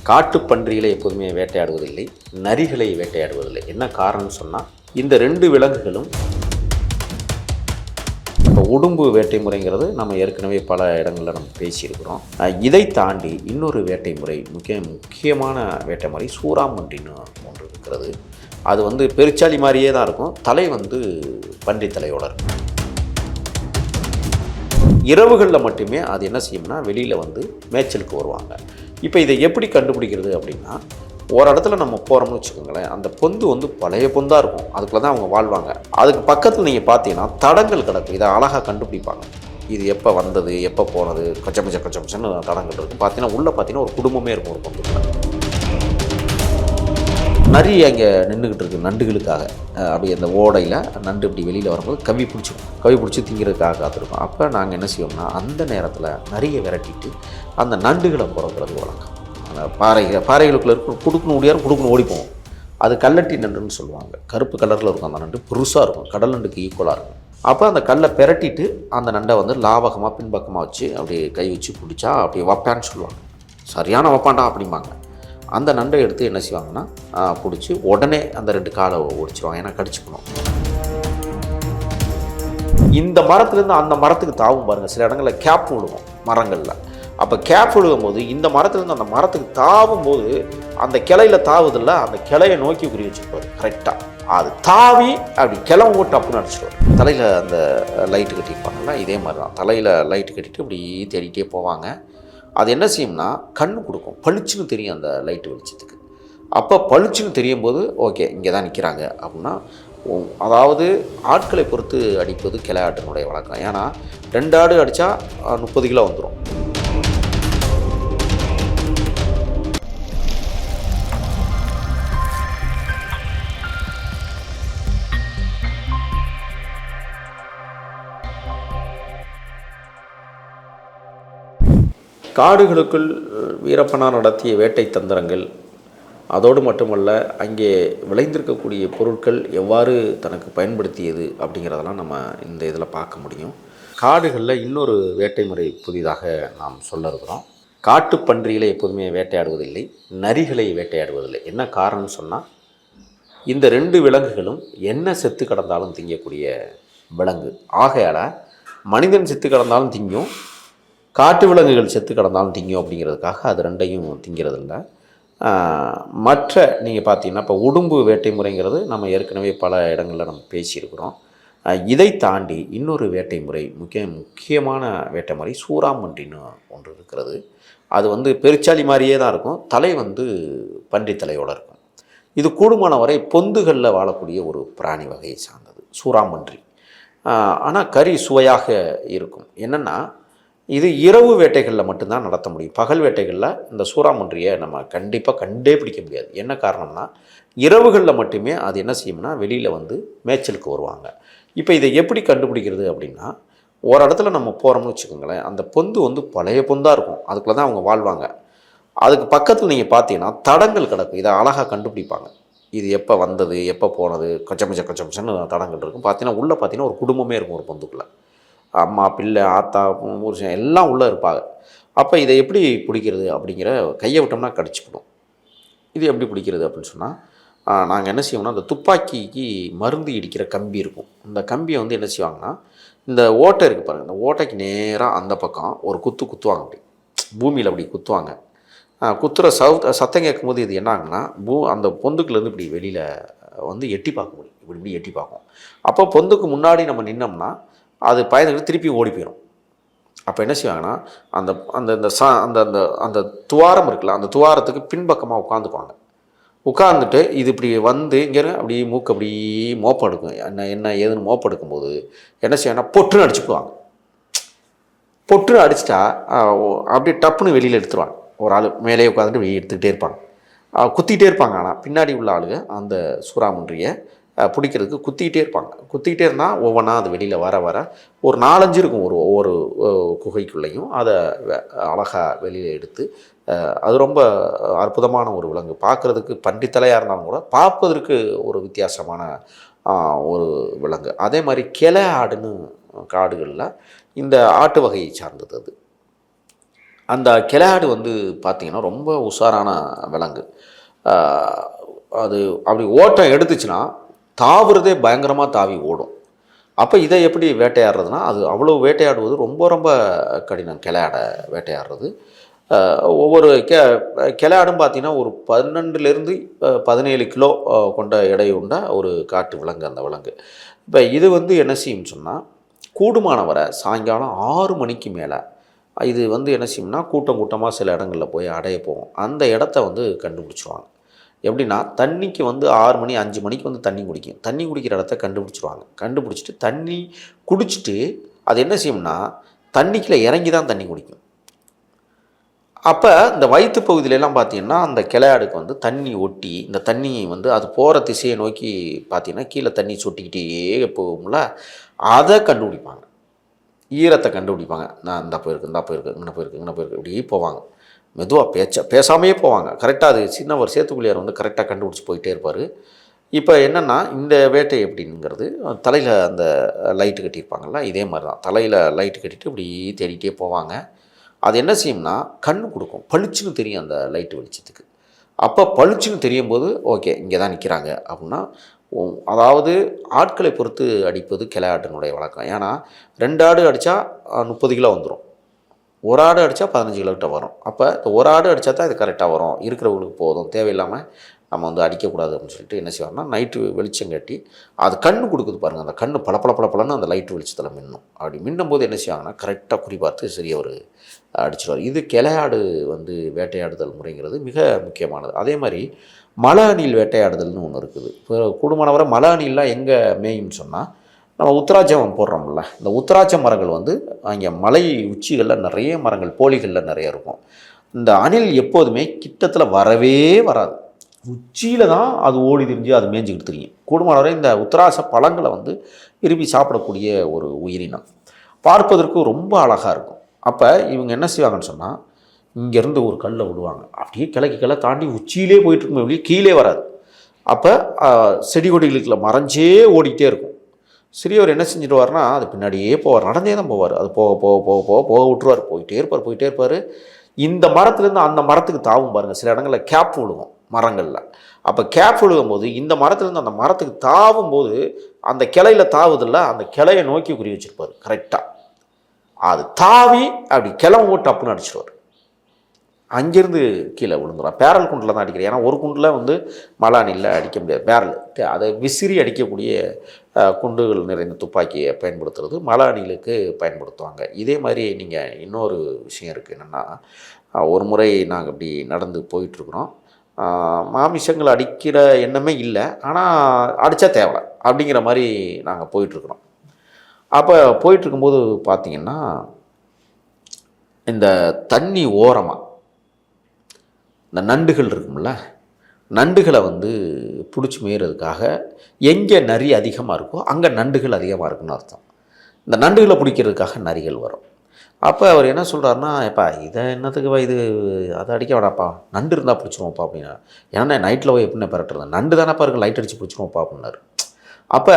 காட்டுப்பன்றிகளை எப்போதுமே வேட்டையாடுவதில்லை, நரிகளை வேட்டையாடுவதில்லை. என்ன காரணம்னு சொன்னால், இந்த 2 விலங்குகளும் இப்போ உடும்பு வேட்டை முறைங்கிறது நம்ம ஏற்கனவே பல இடங்களில் நம்ம பேசியிருக்கிறோம். இதை தாண்டி இன்னொரு வேட்டை முறை, முக்கியமான வேட்டை முறை சூறாமன்றின்னு ஒன்று இருக்கிறது. அது பெருச்சாளி மாதிரியே தான் இருக்கும். தலை பன்றி தலையோட இருக்கும். இரவுகளில் மட்டுமே அது என்ன செய்யும்னா வெளியில் மேய்ச்சலுக்கு வருவாங்க. இப்போ இதை எப்படி கண்டுபிடிக்கிறது அப்படின்னா, ஒரு இடத்துல நம்ம போகிறோம்னு வச்சுக்கோங்களேன், அந்த பொந்து பழைய பொந்தாக இருக்கும். அதுக்குள்ளே தான் அவங்க வாழ்வாங்க. அதுக்கு பக்கத்தில் நீங்கள் பார்த்தீங்கன்னா தடங்கள் கிடக்கும். இதை அழகாக கண்டுபிடிப்பாங்க. இது எப்போ வந்தது, எப்போ போனது, கொச்சமிச்சன்னு தடங்கள் இருக்கும். பார்த்தீங்கன்னா உள்ளே பார்த்தீங்கன்னா ஒரு குடும்பமே இருக்கும் ஒரு பொந்துக்குள்ள. நரி அங்கே நின்றுக்கிட்டு இருக்குது நண்டுகளுக்காக. அப்படி அந்த ஓடையில் நண்டு இப்படி வெளியில் வரும்போது கவி பிடிச்சி திங்கிறதுக்காக காத்திருக்கோம். அப்போ நாங்கள் என்ன செய்வோம்னா, அந்த நேரத்தில் நரியை விரட்டிட்டு அந்த நண்டுகளை பிறக்கிறது வழக்கம். அந்த பாறைகளுக்குள்ளே இருக்கும். குடுக்குன்னு ஓடிப்போம். அது கல்லட்டி நண்டுன்னு சொல்லுவாங்க. கருப்பு கலரில் இருக்கும். அந்த நண்டு பெருசாக இருக்கும். கடல் நண்டுக்கு ஈக்குவலாக இருக்கும். அப்போ அந்த கல்லை பெரட்டிட்டு அந்த நண்டை லாவகமாக பின்பக்கமாக வச்சு அப்படியே கை வச்சு பிடிச்சா அப்படி வைப்பான்னு சொல்லுவாங்க. சரியான வைப்பாண்டா அப்படிம்பாங்க. அந்த நண்டை எடுத்து என்ன செய்வாங்கன்னா பிடிச்சி உடனே அந்த 2 காலை ஒடிச்சிருவாங்க. ஏன்னா கடிச்சுக்கணும். இந்த மரத்துலேருந்து அந்த மரத்துக்கு தாவும் பாருங்கள். சில இடங்களில் கேப் விழுகும் மரங்களில். அப்போ கேப் விழுகும் போது இந்த மரத்துலேருந்து அந்த மரத்துக்கு தாவும் போது அந்த கிளையில் தாவுதில்ல, அந்த கிளையை நோக்கி குறி வச்சுருப்பார் கரெக்டாக. அது தாவி அப்படி கிளம்ப போட்டு அப்படின்னு அடிச்சிடுவார். தலையில் அந்த லைட்டு கட்டியிருப்பாங்கல்ல, இதே மாதிரி தான். தலையில் லைட்டு கட்டிட்டு இப்படி தேடிகிட்டே போவாங்க. அது என்ன செய்யும்னா கண்ணு கொடுக்கும். பளிச்சுன்னு தெரியும் அந்த லைட்டு வெளிச்சத்துக்கு. அப்போ பளிச்சுன்னு தெரியும் போது ஓகே இங்கே தான் நிற்கிறாங்க அப்படின்னா, அதாவது ஆட்களை பொறுத்து அடிப்பது கிளை ஆட்டினுடைய வழக்கம். ஏன்னா 2 ஆடு அடித்தா 30 கிலோ வந்துடும். காடுகளுக்குள் வீரப்பனார் நடத்திய வேட்டை தந்திரங்கள், அதோடு மட்டுமல்ல அங்கே விளைந்திருக்கக்கூடிய பொருட்கள் எவ்வாறு தனக்கு பயன்படுத்தியது அப்படிங்கிறதெல்லாம் நம்ம இந்த இதில் பார்க்க முடியும். காடுகளில் இன்னொரு வேட்டை முறை புதிதாக நாம் சொல்ல இருக்கிறோம். காட்டுப்பன்றிகளை எப்போதுமே வேட்டையாடுவதில்லை, நரிகளை வேட்டையாடுவதில்லை. என்ன காரணம்னு சொன்னால், இந்த 2 விலங்குகளும் என்ன செத்து கிடந்தாலும் திங்கக்கூடிய விலங்கு. ஆகையால் மனிதன் செத்து கிடந்தாலும் திங்கும், காட்டு விலங்குகள் செத்து கிடந்தாலும் திங்கும் அப்படிங்கிறதுக்காக அது 2ஐயும் திங்கிறதில்ல. மற்ற நீங்கள் பார்த்தீங்கன்னா இப்போ உடும்பு வேட்டை முறைங்கிறது நம்ம ஏற்கனவே பல இடங்களில் நம்ம பேசியிருக்கிறோம். இதை தாண்டி இன்னொரு வேட்டை முறை, முக்கியமான வேட்டை முறை சூறாமன்றின்னு ஒன்று இருக்கிறது. அது பெருச்சாளி மாதிரியே தான் இருக்கும். தலை பன்றி தலையோடு இருக்கும். இது கூடுமான வரை பொந்துகளில் வாழக்கூடிய ஒரு பிராணி வகையை சார்ந்தது சூறாமன்றி. ஆனால் கறி சுவையாக இருக்கும். என்னென்னா, இது இரவு வேட்டைகளில் மட்டும்தான் நடத்த முடியும். பகல் வேட்டைகளில் இந்த சூறாமன்றியை நம்ம கண்டிப்பாக கண்டே பிடிக்க முடியாது. என்ன காரணம்னா, இரவுகளில் மட்டுமே அது என்ன செய்யும்னா வெளியில் மேய்ச்சலுக்கு வருவாங்க. இப்போ இதை எப்படி கண்டுபிடிக்கிறது அப்படின்னா, ஒரு இடத்துல நம்ம போகிறோம்னு வச்சுக்கோங்களேன், அந்த பொந்து பழைய பொந்தாக இருக்கும். அதுக்குள்ளே தான் அவங்க வாழ்வாங்க. அதுக்கு பக்கத்தில் நீங்கள் பார்த்தீங்கன்னா தடங்கள் கிடக்கும். இதை அழகாக கண்டுபிடிப்பாங்க. இது எப்போ வந்தது, எப்போ போனது, கொச்சமிச்சன்னு தடங்கள் இருக்கும். பார்த்தீங்கன்னா உள்ளே பார்த்தீங்கன்னா ஒரு குடும்பமே இருக்கும் ஒரு பொந்துக்குள்ளே. அம்மா, பிள்ளை, ஆத்தா, புருஷன் எல்லாம் உள்ளே இருப்பாங்க. அப்போ இதை எப்படி பிடிக்கிறது அப்படிங்கிற, கையை விட்டோம்னா கடிச்சுக்கணும். இது எப்படி பிடிக்கிறது அப்படின்னு சொன்னால், நாங்கள் என்ன செய்வோம்னா, அந்த துப்பாக்கிக்கு மருந்து இடிக்கிற கம்பி இருக்கும். இந்த கம்பியை என்ன செய்வாங்கன்னா, இந்த ஓட்டை இருக்குது பாருங்கள், இந்த ஓட்டைக்கு நேராக அந்த பக்கம் ஒரு குத்துவாங்க. அப்படி பூமியில் அப்படி குத்துவாங்க. குத்துற சத்தம் கேட்கும்போது இது என்ன ஆகுன்னா, அந்த பொந்துக்குலேருந்து இப்படி வெளியில் எட்டி பார்க்க முடியும். இப்படி எட்டி பார்க்கும். அப்போ பொந்துக்கு முன்னாடி நம்ம நின்னோம்னா அது பயந்துக்கிட்டு திருப்பி ஓடி போயிடும். அப்போ என்ன செய்வாங்கன்னா, அந்த அந்த அந்த அந்த அந்த துவாரம் இருக்குல்ல, அந்த துவாரத்துக்கு பின்பக்கமாக உட்காந்துட்டு இது இப்படி இங்கே அப்படி மூக்கு அப்படி மோப்பம் எடுக்கும். என்ன ஏதுன்னு மோப்பம் எடுக்கும்போது என்ன செய்வாங்கன்னா பொட்டுன்னு அடிச்சுக்குவாங்க. பொட்டுன்னு அடிச்சிட்டா அப்படியே டப்புன்னு வெளியில் எடுத்துருவாங்க. ஒரு ஆள் மேலே உட்காந்துட்டு வெளியே எடுத்துக்கிட்டே இருப்பாங்க. குத்திக்கிட்டே இருப்பாங்க. ஆனால் பின்னாடி உள்ள ஆளுங்க அந்த சூறாமன்றியை பிடிக்கிறதுக்கு குத்திக்கிட்டே இருந்தால் ஒவ்வொன்றா அது வெளியில் வர ஒரு 4-5 இருக்கும் ஒவ்வொரு குகைக்குள்ளேயும். அதை அழகாக வெளியில் எடுத்து, அது ரொம்ப அற்புதமான ஒரு விலங்கு. பார்க்குறதுக்கு பன்றித்தலையாக இருந்தாலும் கூட பார்ப்பதற்கு ஒரு வித்தியாசமான ஒரு விலங்கு. அதே மாதிரி கிளை ஆடுன்னு காடுகளில் இந்த ஆட்டு வகையை சார்ந்தது அது. அந்த கிளையாடு வந்து பார்த்திங்கன்னா ரொம்ப உஷாரான விலங்கு. அது அப்படி ஓட்டம் எடுத்துச்சுன்னா தாவுறதே பயங்கரமாக தாவி ஓடும். அப்போ இதை எப்படி வேட்டையாடுறதுனா, அது அவ்வளோ வேட்டையாடுவது ரொம்ப ரொம்ப கடினம். கிளையாடை வேட்டையாடுறது ஒவ்வொரு கிளையாடும் பார்த்திங்கன்னா ஒரு 12லேருந்து 17 கிலோ கொண்ட எடை உண்ட ஒரு காட்டு விலங்கு அந்த விலங்கு. இப்போ இது வந்து என்ன செய்யும்னு சொன்னால், கூடுமான வரை சாயங்காலம் 6 மணிக்கு மேலே இது வந்து என்ன செய்யும்னா, கூட்டம் கூட்டமாக சில இடங்களில் போய் அடைய போகும். அந்த இடத்த வந்து கண்டுபிடிச்சிருவாங்க. எப்படின்னா, தண்ணிக்கு வந்து 6 மணி 5 மணிக்கு வந்து தண்ணி குடிக்கும். தண்ணி குடிக்கிற இடத்த கண்டுபிடிச்சிருவாங்க. கண்டுபிடிச்சிட்டு தண்ணி குடிச்சிட்டு அது என்ன செய்யும்னா, தண்ணிக்குள்ளே இறங்கி தான் தண்ணி குடிக்கும். அப்போ இந்த வயிற்று பகுதியிலலாம் பார்த்திங்கன்னா, அந்த கிளையாடுக்கு வந்து தண்ணி ஒட்டி, இந்த தண்ணி வந்து அது போகிற திசையை நோக்கி பார்த்திங்கன்னா, கீழே தண்ணி சொட்டிக்கிட்டே போகும்ல, அதை கண்டுபிடிப்பாங்க. ஈரத்தை கண்டுபிடிப்பாங்க. நான் இந்தா போயிருக்கு, இந்தா போயிருக்கு, இங்கே போயிருக்கு, இங்கே போயிருக்கு, இப்படி போவாங்க. மெதுவாக பேசாமையே போவாங்க. கரெக்டாக அது சின்னவர் சேத்துக்குழியார் வந்து கரெக்டாக கண்டுபிடிச்சி போயிட்டே இருப்பார். இப்போ என்னென்னா, இந்த வேட்டை எப்படிங்கிறது, தலையில் அந்த லைட்டு கட்டியிருப்பாங்கள்ல, இதே மாதிரி தான். தலையில் லைட்டு கட்டிட்டு இப்படி தேடிகிட்டே போவாங்க. அது என்ன செய்யும்னா, கண்ணு கொடுக்கும். பளிச்சுன்னு தெரியும் அந்த லைட்டு வெளிச்சத்துக்கு. அப்போ பளிச்சுன்னு தெரியும் போது, ஓகே இங்கே தான் நிற்கிறாங்க அப்படின்னா, அதாவது ஆட்களை பொறுத்து அடிப்பது கிளையாட்டினுடைய வழக்கம். ஏன்னா 2 ஆடு அடித்தா 30 கிலோ வந்துடும். ஒரு ஆடு அடித்தா 15 கிலோக்கிட்ட வரும். அப்போ இந்த ஒரு ஆடு அடித்தா தான் இது கரெக்டாக வரும், இருக்கிறவங்களுக்கு போதும், தேவையில்லாமல் நம்ம வந்து அடிக்கக்கூடாது அப்படின்னு சொல்லிட்டு என்ன செய்வாங்கன்னா, நைட்டு வெளிச்சம் கட்டி அது கண்ணு கொடுக்குது பாருங்கள், அந்த கண்ணு பளபளன்னு அந்த லைட்டு வெளிச்சத்தில் மின்னும். அப்படி மின்னும் போது என்ன செய்வாங்கன்னா, கரெக்டாக குறி பார்த்து சரியவர் அடிச்சிடுவார். இது கிளையாடு வந்து வேட்டையாடுதல் முறைங்கிறது மிக முக்கியமானது. அதே மாதிரி மலை அணில் வேட்டையாடுதல்னு ஒன்று இருக்குது. இப்போ கூடுமானவரை மலை அணில்லாம் எங்கே மேயும்னு சொன்னால், நம்ம உத்தராட்சம் போடுறோம்ல, இந்த உத்தராட்ச மரங்கள் வந்து அங்கே மலை உச்சிகளில் நிறைய மரங்கள் போலிகளில் நிறைய இருக்கும். இந்த அணில் எப்போதுமே கிட்டத்தில் வரவே வராது. உச்சியில் தான் அது ஓடி திரிஞ்சு அது மேய்ஞ்சிக்கிட்டு தெரியும். கூடுமானவரை இந்த உத்தராட்ச பழங்களை வந்து விரும்பி சாப்பிடக்கூடிய ஒரு உயிரினம். பார்ப்பதற்கு ரொம்ப அழகாக இருக்கும். அப்போ இவங்க என்ன செய்வாங்கன்னு சொன்னால், இங்கேருந்து ஒரு கல்லை விடுவாங்க. அப்படியே கிளை தாண்டி உச்சியிலே போயிட்டுருக்குமே வெளியே கீழே வராது. அப்போ செடி கொடிகளுக்குள்ள மறைஞ்சே ஓடிக்கிட்டே இருக்கும். சிறியவர் என்ன செஞ்சுடுவார்னா, அது பின்னாடியே போவார், நடந்தே தான் போவார். அது போக விட்டுருவார். போயிட்டே இருப்பார். இந்த மரத்துலேருந்து அந்த மரத்துக்கு தாவும் பாருங்கள். சில இடங்களில் கேப் விழுகும் மரங்களில். அப்போ கேப் விழுகும்போது இந்த மரத்துலேருந்து அந்த மரத்துக்கு தாவும் போது அந்த கிளையில் தாவுதில்ல, அந்த கிளையை நோக்கி குறி வச்சுருப்பார் கரெக்டாக. அது தாவி அப்படி கிளம்ப போட்டு டப்புன்னு அடிச்சிடுவார். அங்கேருந்து கீழே விழுந்துடும். பேரல் குண்டில் தான் அடிக்கிறேன். ஏன்னா ஒரு குண்டில் வந்து மலானியில் அடிக்க முடியாது. பேரல் அதை விசிறி அடிக்கக்கூடிய குண்டுகள் நிறைந்த துப்பாக்கியை பயன்படுத்துறது மலானிலுக்கு பயன்படுத்துவாங்க. இதே மாதிரி நீங்கள் இன்னொரு விஷயம் இருக்குது. என்னென்னா, ஒரு முறை நாங்கள் இப்படி நடந்து போயிட்டுருக்குறோம். மாமிசங்கள் அடிக்கிற எண்ணமே இல்லை, ஆனால் அடித்தா தேவை அப்படிங்கிற மாதிரி நாங்கள் போயிட்டுருக்குறோம். அப்போ போயிட்டுருக்கும்போது பார்த்திங்கன்னா, இந்த தண்ணி ஓரமாக இந்த நண்டுகள் இருக்கும்ல, நண்டுகளை வந்து பிடிச்சி மேய்றதுக்காக எங்கே நரி அதிகமாக இருக்கோ அங்கே நண்டுகள் அதிகமாக இருக்குன்னு அர்த்தம். இந்த நண்டுகளை பிடிக்கிறதுக்காக நரிகள் வரும். அப்போ அவர் என்ன சொல்கிறாருன்னா, எப்பா இதை என்னத்துக்குப்பா இது, அதை அடிக்க வேடாப்பா, நண்டு இருந்தால் பிடிச்சிருவோம்ப்பா அப்படின்னா. ஏன்னா நைட்டில் போய் எப்படின்னா பரட்டுறது, நண்டு தானேப்பா இருக்குது, லைட் அடித்து பிடிச்சிருவோம்ப்பா அப்படின்னாரு. அப்போ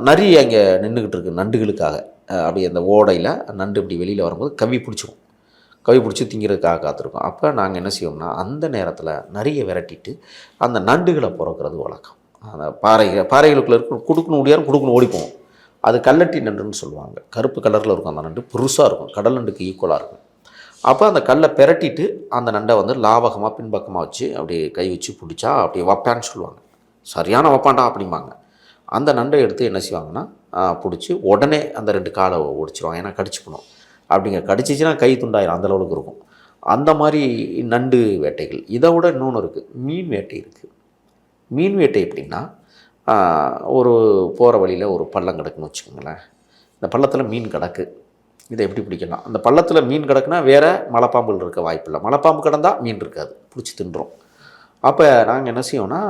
நரி அங்கே நின்றுக்கிட்டு இருக்குது நண்டுகளுக்காக. அப்படி அந்த ஓடையில் நண்டு இப்படி வெளியில் வரும்போது கவி பிடிச்சி திங்கிறதுக்காக காத்திருக்கோம். அப்போ நாங்கள் என்ன செய்வோம்னா, அந்த நேரத்தில் நிறைய விரட்டிட்டு அந்த நண்டுகளை பிறக்கிறது வழக்கம். அந்த பாறைகளுக்குள்ளே இருக்க குடுக்குன்னு ஓடியாரும் குடுக்குன்னு ஓடிப்போம். அது கல்லட்டி நண்டுன்னு சொல்லுவாங்க. கருப்பு கலரில் இருக்கும் அந்த நண்டு, பெருசாக இருக்கும், கடல் நண்டுக்கு ஈக்குவலாக இருக்கும். அப்போ அந்த கல்லை பெரட்டிட்டு அந்த நண்டை வந்து லாவகமாக பின்பக்கமாக வச்சு அப்படியே கை வச்சு பிடிச்சா அப்படியே வைப்பான்னு சொல்லுவாங்க. சரியான வைப்பாண்டா அப்படிம்பாங்க. அந்த நண்டை எடுத்து என்ன செய்வாங்கன்னா, பிடிச்சி உடனே அந்த 2 காலை ஒடிச்சிருவாங்க. ஏன்னா கடிச்சுக்கணும். அப்படிங்க கடிச்சிச்சின்னா கை துண்டாயிரும், அந்தளவுக்கு இருக்கும். அந்த மாதிரி நண்டு வேட்டைகள். இதை விட இன்னொன்று இருக்குது, மீன் வேட்டை இருக்குது. மீன் வேட்டை எப்படின்னா, ஒரு போகிற வழியில் ஒரு பள்ளம் கிடக்குன்னு வச்சுக்கோங்களேன். இந்த பள்ளத்தில் மீன் கிடக்கு. இதை எப்படி பிடிக்கலாம்? அந்த பள்ளத்தில் மீன் கிடக்குன்னா வேறு மலைப்பாம்புகள் இருக்க வாய்ப்பில்லை. மலைப்பாம்பு கிடந்தால் மீன் இருக்காது, பிடிச்சி தின்றோம். அப்போ நாங்கள் என்ன செய்வோம்னா,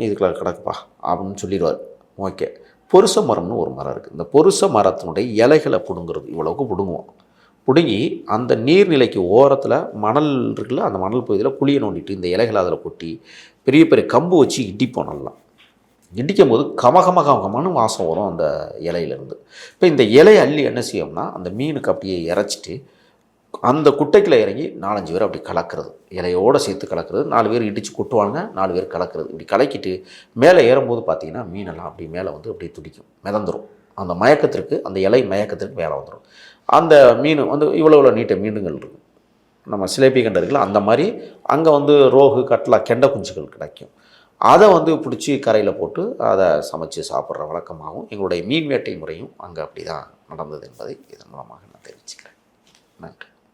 இதுக்குள்ள கிடக்குப்பா அப்படின்னு சொல்லிடுவார். ஓகே, பொருச மரம்னு ஒரு மரம் இருக்குது. இந்த பொருச மரத்தினுடைய இலைகளை பிடுங்குறது, இவ்வளவுக்கு பிடுங்குவோம். பிடுங்கி அந்த நீர்நிலைக்கு ஓரத்தில் மணல் இருக்குல்ல, அந்த மணல் பகுதியில் குழியை நோண்டிட்டு இந்த இலைகளை அதில் கொட்டி பெரிய பெரிய கம்பு வச்சு இடிப்போம். நல்லா இடிக்கும் போது கமகமகமன்னு வாசம் வரும் அந்த இலையிலேருந்து. இப்போ இந்த இலையை அள்ளி என்ன செய்யோம்னா, அந்த மீனுக்கு அப்படியே இறைச்சிட்டு அந்த குட்டைக்குள்ளே இறங்கி 4-5 பேர் அப்படி கலக்கிறது, இலையோடு சேர்த்து கலக்கிறது. 4 பேர் இடித்து கொட்டுவாங்க, 4 பேர் கலக்கிறது. இப்படி கலக்கிட்டு மேலே ஏறும்போது பார்த்தீங்கன்னா மீனெல்லாம் அப்படி மேலே வந்து அப்படியே துடிக்கும், மிதந்துடும். அந்த மயக்கத்திற்கு, அந்த இலை மயக்கத்திற்கு மேலே வந்துடும். அந்த மீன் வந்து இவ்வளோ நீட்ட மீனுங்கள் இருக்கும். நம்ம சிலேபி கெண்டை இருக்குல்ல, அந்த மாதிரி அங்கே வந்து ரோகு, கட்லா, கெண்டை குஞ்சுகள் கிடைக்கும். அதை வந்து பிடிச்சி கரையில் போட்டு அதை சமைச்சு சாப்பிட்ற வழக்கமாகவும் எங்களுடைய மீன் வேட்டை முறையும் அங்கே அப்படி தான் நடந்தது என்பதை இதன் மூலமாக நான் தெரிவிச்சுக்கிறேன். நன்றி.